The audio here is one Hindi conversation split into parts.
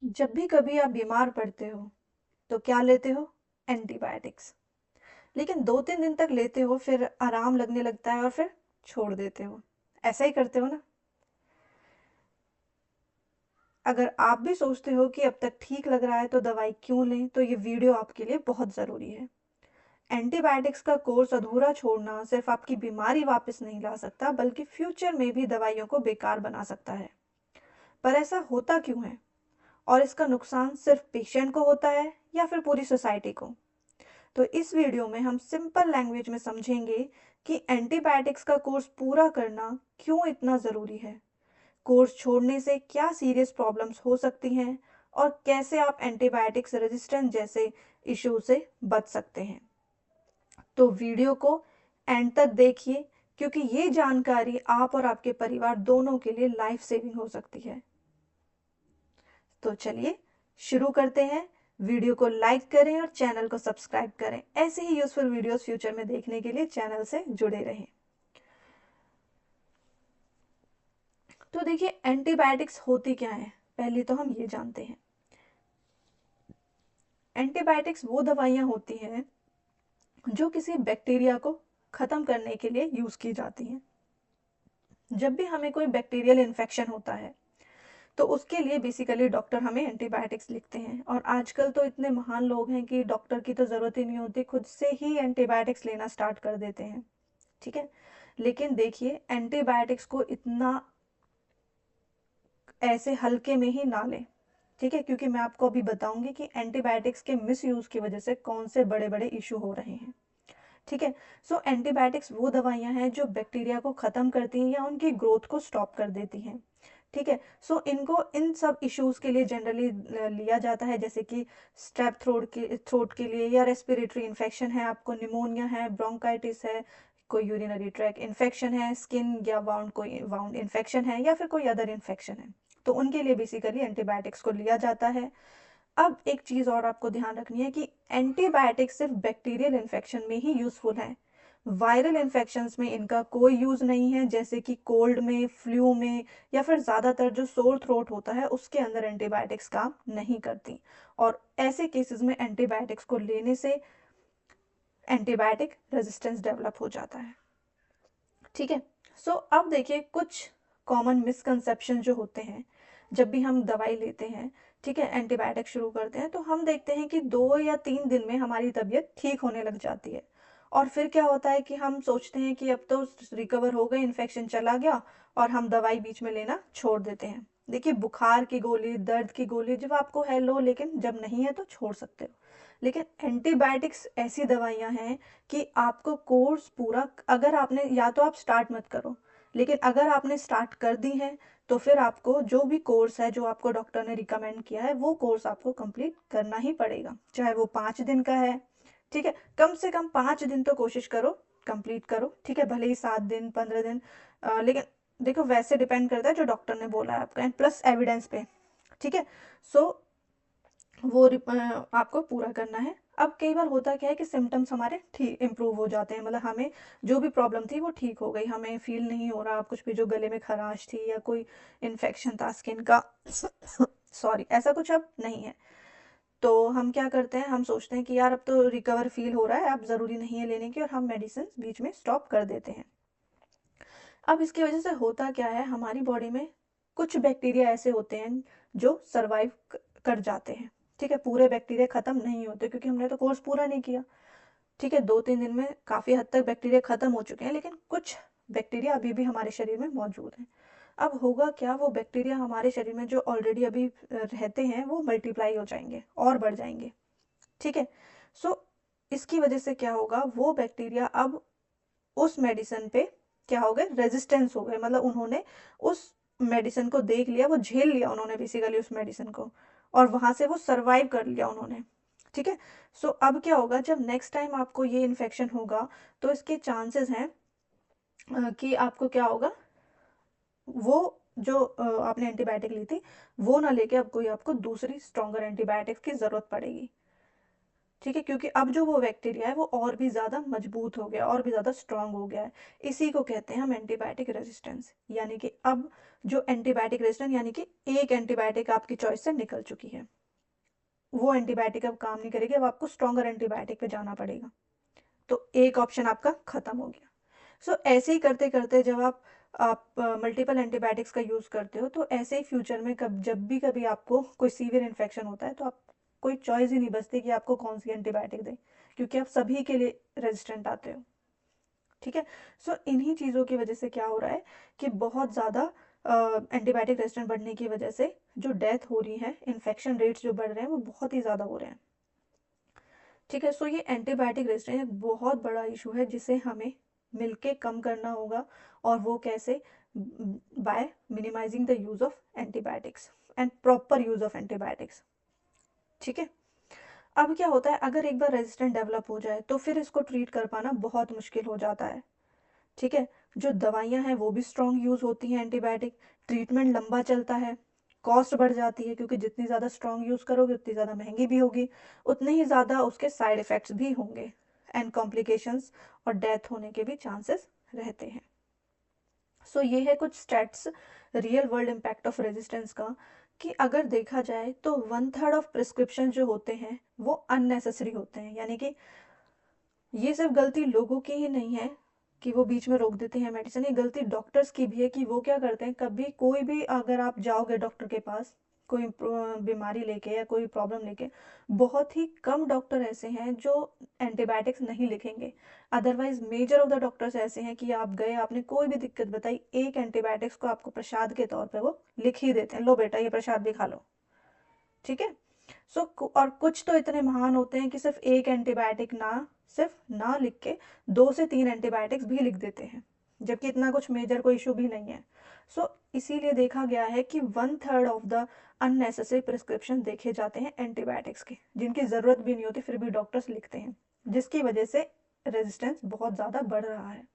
जब भी कभी आप बीमार पड़ते हो तो क्या लेते हो? एंटीबायोटिक्स। लेकिन 2-3 दिन तक लेते हो, फिर आराम लगने लगता है और फिर छोड़ देते हो। ऐसा ही करते हो ना? अगर आप भी सोचते हो कि अब तक ठीक लग रहा है तो दवाई क्यों लें, तो ये वीडियो आपके लिए बहुत ज़रूरी है। एंटीबायोटिक्स का कोर्स अधूरा छोड़ना सिर्फ आपकी बीमारी वापस नहीं ला सकता, बल्कि फ्यूचर में भी दवाइयों को बेकार बना सकता है। पर ऐसा होता क्यों है? और इसका नुकसान सिर्फ पेशेंट को होता है या फिर पूरी सोसाइटी को? तो इस वीडियो में हम सिंपल लैंग्वेज में समझेंगे कि एंटीबायोटिक्स का कोर्स पूरा करना क्यों इतना ज़रूरी है, कोर्स छोड़ने से क्या सीरियस प्रॉब्लम्स हो सकती हैं, और कैसे आप एंटीबायोटिक्स रेजिस्टेंस जैसे इशू से बच सकते हैं। तो वीडियो को एंड तक देखिए, क्योंकि ये जानकारी आप और आपके परिवार दोनों के लिए लाइफ सेविंग हो सकती है। तो चलिए शुरू करते हैं। वीडियो को लाइक करें और चैनल को सब्सक्राइब करें। ऐसे ही यूजफुल वीडियोस फ्यूचर में देखने के लिए चैनल से जुड़े रहें। तो देखिए, एंटीबायोटिक्स होती क्या है, पहले तो हम ये जानते हैं। एंटीबायोटिक्स वो दवाइयाँ होती हैं जो किसी बैक्टीरिया को ख़त्म करने के लिए यूज़ की जाती हैं। जब भी हमें कोई बैक्टीरियल इन्फेक्शन होता है तो उसके लिए बेसिकली डॉक्टर हमें एंटीबायोटिक्स लिखते हैं। और आजकल तो इतने महान लोग हैं कि डॉक्टर की तो ज़रूरत ही नहीं होती, खुद से ही एंटीबायोटिक्स लेना स्टार्ट कर देते हैं। ठीक है। लेकिन देखिए, एंटीबायोटिक्स को इतना ऐसे हल्के में ही ना लें। ठीक है, क्योंकि मैं आपको अभी बताऊंगी कि एंटीबायोटिक्स के मिसयूज़ की वजह से कौन से बड़े बड़े इशू हो रहे हैं। ठीक है। सो एंटीबायोटिक्स वो दवाइयाँ हैं जो बैक्टीरिया को ख़त्म करती हैं या उनकी ग्रोथ को स्टॉप कर देती हैं। ठीक है। सो इनको इन सब इश्यूज़ के लिए जनरली लिया जाता है, जैसे कि स्ट्रेप थ्रोट के लिए, या रेस्पिरेटरी इन्फेक्शन है, आपको निमोनिया है, ब्रोंकाइटिस है, कोई यूरिनरी ट्रैक इन्फेक्शन है, स्किन या वाउंड, कोई वाउंड इन्फेक्शन है, या फिर कोई अदर इन्फेक्शन है, तो उनके लिए बेसिकली एंटीबायोटिक्स को लिया जाता है। अब एक चीज़ और आपको ध्यान रखनी है कि एंटीबायोटिक सिर्फ बैक्टीरियल इन्फेक्शन में ही यूज़फुल है। वायरल इन्फेक्शंस में इनका कोई यूज़ नहीं है, जैसे कि कोल्ड में, फ्लू में, या फिर ज़्यादातर जो सोर थ्रोट होता है उसके अंदर एंटीबायोटिक्स काम नहीं करती। और ऐसे केसेस में एंटीबायोटिक्स को लेने से एंटीबायोटिक रेजिस्टेंस डेवलप हो जाता है। ठीक है। सो अब देखिए, कुछ कॉमन मिसकंसेप्शन जो होते हैं जब भी हम दवाई लेते हैं, ठीक है, एंटीबायोटिक शुरू करते हैं, तो हम देखते हैं कि 2 या 3 दिन में हमारी तबीयत ठीक होने लग जाती है। और फिर क्या होता है कि हम सोचते हैं कि अब तो रिकवर हो गए, इन्फेक्शन चला गया, और हम दवाई बीच में लेना छोड़ देते हैं। देखिए, बुखार की गोली, दर्द की गोली जब आपको है लो, लेकिन जब नहीं है तो छोड़ सकते हो। लेकिन एंटीबायोटिक्स ऐसी दवाइयाँ हैं कि आपको कोर्स पूरा, अगर आपने, या तो आप स्टार्ट मत करो, लेकिन अगर आपने स्टार्ट कर दी है तो फिर आपको जो भी कोर्स है, जो आपको डॉक्टर ने रिकमेंड किया है, वो कोर्स आपको कंप्लीट करना ही पड़ेगा, चाहे वो 5 दिन का है। ठीक है। कम से कम 5 दिन तो कोशिश करो कंप्लीट करो। ठीक है, भले ही 7 दिन, 15 दिन, लेकिन देखो, वैसे डिपेंड करता है जो डॉक्टर ने बोला है आपका, प्लस एविडेंस पे। ठीक है। सो वो आपको पूरा करना है। अब कई बार होता क्या है कि सिम्टम्स हमारे ठीक इम्प्रूव हो जाते हैं, मतलब हमें जो भी प्रॉब्लम थी वो ठीक हो गई, हमें फील नहीं हो रहा कुछ भी, जो गले में खराश थी या कोई इन्फेक्शन था स्किन का सॉरी, ऐसा कुछ अब नहीं है। तो हम क्या करते हैं, हम सोचते हैं कि यार अब तो रिकवर फील हो रहा है, अब ज़रूरी नहीं है लेने की, और हम मेडिसिन बीच में स्टॉप कर देते हैं। अब इसकी वजह से होता क्या है, हमारी बॉडी में कुछ बैक्टीरिया ऐसे होते हैं जो सरवाइव कर जाते हैं। ठीक है, पूरे बैक्टीरिया खत्म नहीं होते, क्योंकि हमने तो कोर्स पूरा नहीं किया। ठीक है, 2-3 दिन में काफ़ी हद तक बैक्टीरिया खत्म हो चुके हैं, लेकिन कुछ बैक्टीरिया अभी भी हमारे शरीर में मौजूद हैं। अब होगा क्या, वो बैक्टीरिया हमारे शरीर में जो ऑलरेडी अभी रहते हैं वो मल्टीप्लाई हो जाएंगे और बढ़ जाएंगे। ठीक है। सो इसकी वजह से क्या होगा, वो बैक्टीरिया अब उस मेडिसिन पे क्या हो गए, रेजिस्टेंस हो गए, मतलब उन्होंने उस मेडिसिन को देख लिया, वो झेल लिया उन्होंने बेसिकली उस मेडिसिन को, और वहां से वो सरवाइव कर लिया उन्होंने। ठीक है। सो अब क्या होगा, जब नेक्स्ट टाइम आपको ये इन्फेक्शन होगा तो इसके चांसेस हैं कि आपको क्या होगा, वो जो आपने एंटीबायोटिक ली थी वो ना लेके अब कोई आपको दूसरी स्ट्रॉन्गर एंटीबायोटिक्स की ज़रूरत पड़ेगी। ठीक है, क्योंकि अब जो वो बैक्टीरिया है वो और भी ज़्यादा मजबूत हो गया, और भी ज़्यादा स्ट्रांग हो गया है। इसी को कहते हैं हम एंटीबायोटिक रेजिस्टेंस, यानी कि अब जो एंटीबायोटिक रेजिस्टेंस, यानी कि एक एंटीबायोटिक आपकी चॉइस से निकल चुकी है, वो एंटीबायोटिक अब काम नहीं करेगी, अब आपको स्ट्रॉन्गर एंटीबायोटिक पे जाना पड़ेगा। तो एक ऑप्शन आपका खत्म हो गया। सो ऐसे ही करते करते जब आप मल्टीपल एंटीबायोटिक्स का यूज़ करते हो, तो ऐसे ही फ्यूचर में जब भी कभी आपको कोई सीवियर इन्फेक्शन होता है, तो आप कोई चॉइस ही नहीं बचती कि आपको कौन सी एंटीबायोटिक दें, क्योंकि आप सभी के लिए रेजिस्टेंट आते हो। ठीक है, सो इन्हीं चीज़ों की वजह से क्या हो रहा है कि बहुत ज़्यादा एंटीबायोटिक रेजिस्टेंट बढ़ने की वजह से जो डेथ हो रही है, इन्फेक्शन रेट्स जो बढ़ रहे हैं वो बहुत ही ज़्यादा हो रहे हैं। ठीक है, सो ये एंटीबायोटिक रेजिस्टेंस एक बहुत बड़ा इशू है जिसे हमें मिलके कम करना होगा, और वो कैसे? By minimising the use of antibiotics and proper use of antibiotics. ठीक है, अब क्या होता है, अगर एक बार रेजिस्टेंट डेवलप हो जाए तो फिर इसको ट्रीट कर पाना बहुत मुश्किल हो जाता है। ठीक है, जो दवाइयाँ हैं वो भी स्ट्रॉन्ग यूज़ होती हैं एंटीबायोटिक, ट्रीटमेंट लंबा चलता है, कॉस्ट बढ़ जाती है, क्योंकि जितनी ज़्यादा स्ट्रॉन्ग यूज़ करोगे उतनी ज़्यादा महंगी भी होगी, उतने ही ज़्यादा उसके साइड इफ़ेक्ट्स भी होंगे, एंड कॉम्प्लिकेशंस और डेथ होने के भी चांसेस रहते हैं। सो ये है कुछ stats real world impact of resistance का, कि अगर देखा जाए तो 1/3 ऑफ प्रिस्क्रिप्शन जो होते हैं वो अननेसेसरी होते हैं, यानी कि ये सिर्फ गलती लोगों की ही नहीं है कि वो बीच में रोक देते हैं मेडिसिन, ये गलती डॉक्टर्स की भी है कि वो क्या करते हैं, कभी कोई भी अगर आप जाओगे डॉक्टर के पास कोई बीमारी लेके या कोई प्रॉब्लम लेके, बहुत ही कम डॉक्टर ऐसे हैं जो एंटीबायोटिक्स नहीं लिखेंगे। Otherwise measure of the doctors ऐसे हैं कि आप गए, आपने कोई भी दिक्कत बताई, एक एंटीबायोटिक्स को आपको प्रसाद के तौर पर वो लिख ही देते हैं, लो बेटा ये प्रसाद भी खा लो। ठीक है, सो और कुछ तो इतने महान होते हैं कि सिर्फ एक एंटीबायोटिक सिर्फ ना लिख के 2 से 3 एंटीबायोटिक्स भी लिख देते हैं, जबकि इतना कुछ मेजर कोई इशू भी नहीं है। सो इसीलिए देखा गया है कि 1/3 ऑफ द अननेसेसरी प्रिस्क्रिप्शन देखे जाते हैं एंटीबायोटिक्स के, जिनकी ज़रूरत भी नहीं होती फिर भी डॉक्टर्स लिखते हैं, जिसकी वजह से रेजिस्टेंस बहुत ज़्यादा बढ़ रहा है।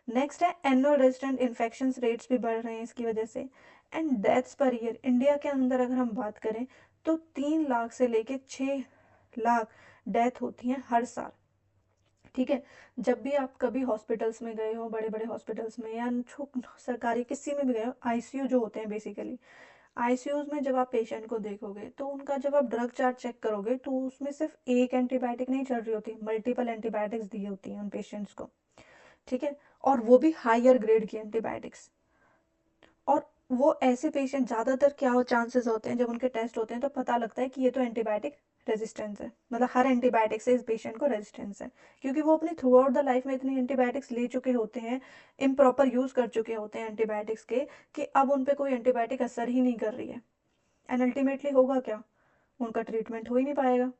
नेक्स्ट है एनुअल रेजिस्टेंट इन्फेक्शन रेट्स भी बढ़ रहे हैं इसकी वजह से, and deaths per year India के अंदर अगर हम बात करें तो 3 लाख से लेके 6 लाख डेथ होती हैं हर साल। ठीक है, जब भी आप कभी हॉस्पिटल्स में गए हो, बड़े बड़े हॉस्पिटल्स में या सरकारी किसी में भी गए हो, आईसीयू जो होते हैं बेसिकली, आईसीयूज में जब आप पेशेंट को देखोगे तो उनका जब आप ड्रग चार्ट चेक करोगे तो उसमें सिर्फ एक एंटीबायोटिक नहीं चल रही होती, मल्टीपल एंटीबायोटिक्स दी होती हैं उन पेशेंट्स को। ठीक है, और वो भी हायर ग्रेड की एंटीबायोटिक्स। और वो ऐसे पेशेंट ज़्यादातर क्या हो चांसेस होते हैं, जब उनके टेस्ट होते हैं तो पता लगता है कि ये तो एंटीबायोटिक रेजिस्टेंस है, मतलब हर एंटीबायोटिक से इस पेशेंट को रेजिस्टेंस है, क्योंकि वो अपनी थ्रू आउट द लाइफ में इतनी एंटीबायोटिक्स ले चुके होते हैं, इम्प्रॉपर यूज़ कर चुके होते हैं एंटीबायोटिक्स के, कि अब उन पर कोई एंटीबायोटिक असर ही नहीं कर रही है, एंड अल्टीमेटली होगा क्या, उनका ट्रीटमेंट हो ही नहीं पाएगा।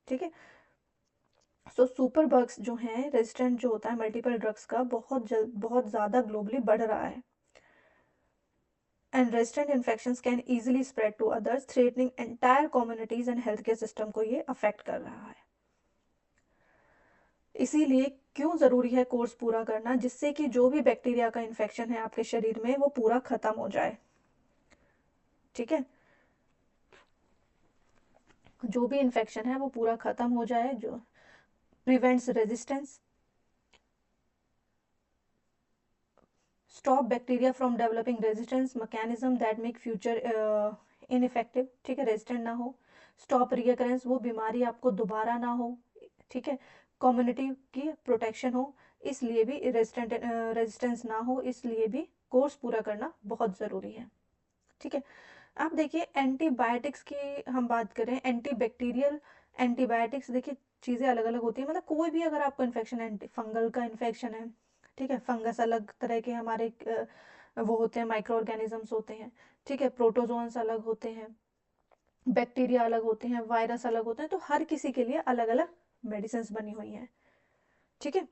ठीक है, सो सुपर बग्स जो हैं, रेजिस्टेंट जो होता है मल्टीपल ड्रग्स का, बहुत ज़्यादा ग्लोबली बढ़ रहा है, and resistant infections can easily spread to others, threatening entire communities and health care system को ये अफेक्ट कर रहा है। इसीलिए क्यों ज़रूरी है कोर्स पूरा करना, जिससे कि जो भी बैक्टीरिया का इन्फेक्शन है आपके शरीर में वो पूरा ख़त्म हो जाए। ठीक है, जो भी इन्फेक्शन है वो पूरा ख़त्म हो जाए, जो prevents resistance, stop bacteria from developing resistance mechanism that make future ineffective. ठीक है, रेजिस्टेंट ना हो, स्टॉप रिकरेंस, वो बीमारी आपको दोबारा ना हो। ठीक है, कम्युनिटी की प्रोटेक्शन हो, इसलिए भी रेजिस्टेंस ना हो, इसलिए भी कोर्स पूरा करना बहुत ज़रूरी है। ठीक है, आप देखिए एंटीबायोटिक्स की हम बात करें, एंटी बैक्टीरियल एंटीबायोटिक्स, देखिए चीज़ें अलग अलग होती है, मतलब कोई भी अगर आपको इन्फेक्शन है, फंगल का इन्फेक्शन है, ठीक है, फंगस अलग तरह के हमारे वो होते हैं, माइक्रो ऑर्गेनिजम्स होते हैं। ठीक है, प्रोटोजोन्स अलग होते हैं, बैक्टीरिया अलग होते हैं, वायरस अलग होते हैं, तो हर किसी के लिए अलग अलग मेडिसिन बनी हुई हैं। ठीक है,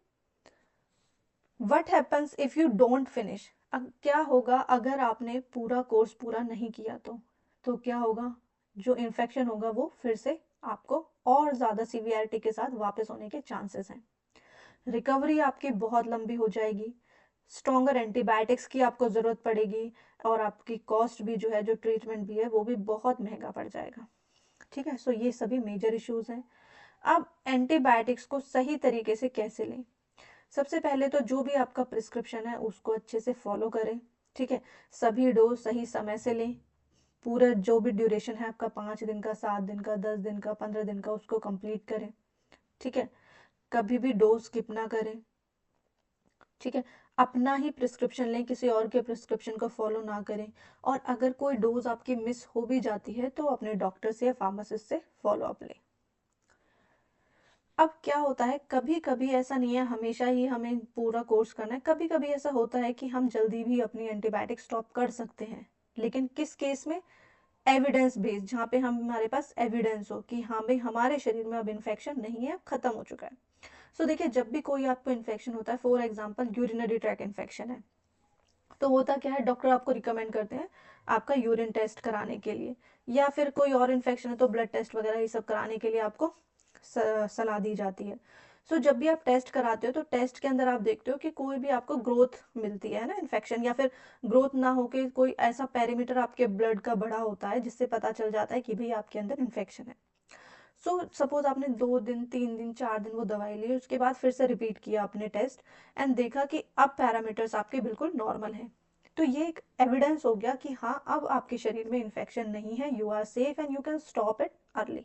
what happens if you don't finish, अब क्या होगा अगर आपने पूरा कोर्स पूरा नहीं किया, तो क्या होगा, जो इन्फेक्शन होगा वो फिर से आपको और ज़्यादा सीवियरिटी के साथ वापस होने के चांसेस हैं, रिकवरी आपकी बहुत लंबी हो जाएगी, स्ट्रॉन्गर एंटीबायोटिक्स की आपको ज़रूरत पड़ेगी, और आपकी कॉस्ट भी जो है, जो ट्रीटमेंट भी है वो भी बहुत महंगा पड़ जाएगा। ठीक है। सो ये सभी मेजर इश्यूज हैं। अब एंटीबायोटिक्स को सही तरीके से कैसे लें? सबसे पहले तो जो भी आपका प्रिस्क्रिप्शन है उसको अच्छे से फॉलो करें, ठीक है। सभी डोज सही समय से लें। पूरा जो भी ड्यूरेशन है आपका 5 दिन का, 7 दिन का, 10 दिन का, 15 दिन का, उसको कंप्लीट करें, ठीक है। कभी भी डोज स्किप ना करें, ठीक है। अपना ही प्रिस्क्रिप्शन लें, किसी और के प्रिस्क्रिप्शन को फॉलो ना करें। और अगर कोई डोज आपकी मिस हो भी जाती है तो अपने डॉक्टर से या फार्मासिस्ट से फॉलो अप लें। अब क्या होता है, कभी कभी ऐसा नहीं है हमेशा ही हमें पूरा कोर्स करना है, कभी कभी ऐसा होता है कि हम जल्दी भी अपनी एंटीबायोटिक स्टॉप कर सकते हैं। लेकिन किस केस में? एविडेंस बेस्ड, जहाँ पे हमारे पास एविडेंस हो कि हाँ भाई हमारे शरीर में अब इन्फेक्शन नहीं है, खत्म हो चुका है। सो देखिए, जब भी कोई आपको इन्फेक्शन होता है, for example urinary track infection है, तो होता क्या है, डॉक्टर आपको रिकमेंड करते हैं आपका यूरिन टेस्ट कराने के लिए, या फिर कोई और इन्फेक्शन है तो ब्लड टेस्ट वगैरह ये सब कराने के लिए आपको सलाह दी जाती है। सो जब भी आप टेस्ट कराते हो तो टेस्ट के अंदर आप देखते हो कि कोई भी आपको ग्रोथ मिलती है ना इन्फेक्शन, या फिर ग्रोथ ना होके कोई ऐसा पैरामीटर आपके ब्लड का बढ़ा होता है जिससे पता चल जाता है कि भाई आपके अंदर इन्फेक्शन है। सो सपोज आपने 2 दिन 3 दिन 4 दिन वो दवाई ली, उसके बाद फिर से रिपीट किया आपने टेस्ट एंड देखा कि अब पैरामीटर्स आपके बिल्कुल नॉर्मल हैं, तो ये एक एविडेंस हो गया कि हाँ अब आपके शरीर में इन्फेक्शन नहीं है, you are safe and you can stop it early,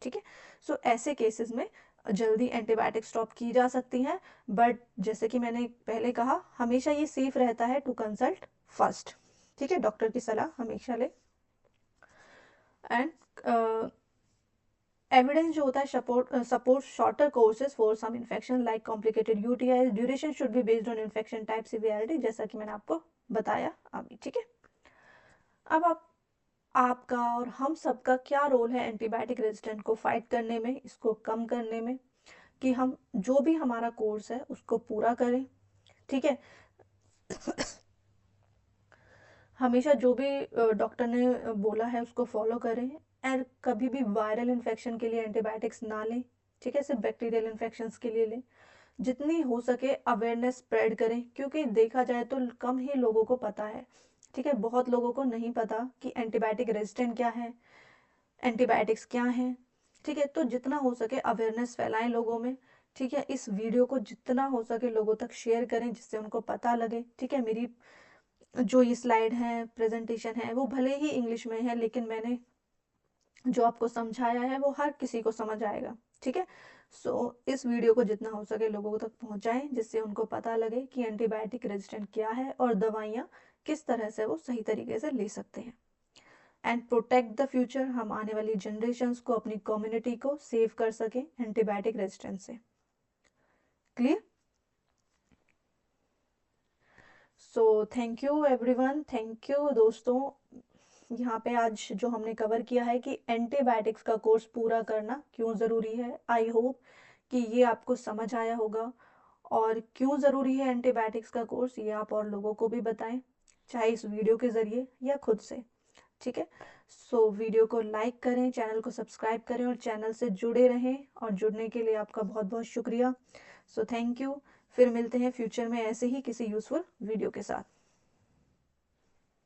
ठीक है। सो ऐसे केसेस में जल्दी एंटीबायोटिक स्टॉप की जा सकती हैं, बट जैसे कि मैंने पहले कहा, हमेशा ये सेफ रहता है टू कंसल्ट फर्स्ट, ठीक है। डॉक्टर की सलाह हमेशा ले। एंड एविडेंस जो होता है support shorter courses for some infection like complicated UTI, duration should be based on infection type severity, जैसा कि मैंने आपको बताया अभी, ठीक है। अब आपका और हम सबका क्या रोल है एंटीबायोटिक रेजिस्टेंट को फाइट करने में, इसको कम करने में, कि हम जो भी हमारा कोर्स है उसको पूरा करें, ठीक है। हमेशा जो भी डॉक्टर ने बोला है उसको फॉलो करें। एंड कभी भी वायरल इन्फेक्शन के लिए एंटीबायोटिक्स ना लें, ठीक है। सिर्फ बैक्टीरियल इन्फेक्शंस के लिए लें। जितनी हो सके अवेयरनेस स्प्रेड करें, क्योंकि देखा जाए तो कम ही लोगों को पता है, ठीक है। बहुत लोगों को नहीं पता कि एंटीबायोटिक रेजिस्टेंट क्या है, एंटीबायोटिक्स क्या हैं, ठीक है। तो जितना हो सके अवेयरनेस फैलाएं लोगों में, ठीक है। इस वीडियो को जितना हो सके लोगों तक शेयर करें जिससे उनको पता लगे, ठीक है। मेरी जो ये स्लाइड है, प्रेजेंटेशन है, वो भले ही इंग्लिश में है लेकिन मैंने जो आपको समझाया है वो हर किसी को समझ आएगा, ठीक है। सो इस वीडियो को जितना हो सके लोगों तक पहुंचाएं जिससे उनको पता लगे कि एंटीबायोटिक रेजिस्टेंट क्या है और दवाइयाँ किस तरह से वो सही तरीके से ले सकते हैं। एंड प्रोटेक्ट द फ्यूचर, हम आने वाली जनरेशन्स को, अपनी कम्युनिटी को सेव कर सकें एंटीबायोटिक रेजिस्टेंस से। Clear? So thank you everyone, thank you दोस्तों। यहाँ पे आज जो हमने कवर किया है कि एंटीबायोटिक्स का कोर्स पूरा करना क्यों ज़रूरी है, आई होप कि ये आपको समझ आया होगा। और क्यों ज़रूरी है एंटीबायोटिक्स का कोर्स ये आप और लोगों को भी बताएं, चाहे इस वीडियो के ज़रिए या खुद से, ठीक है। सो वीडियो को लाइक करें, चैनल को सब्सक्राइब करें और चैनल से जुड़े रहें, और जुड़ने के लिए आपका बहुत बहुत शुक्रिया। So thank you. फिर मिलते हैं फ्यूचर में ऐसे ही किसी यूज़फुल वीडियो के साथ।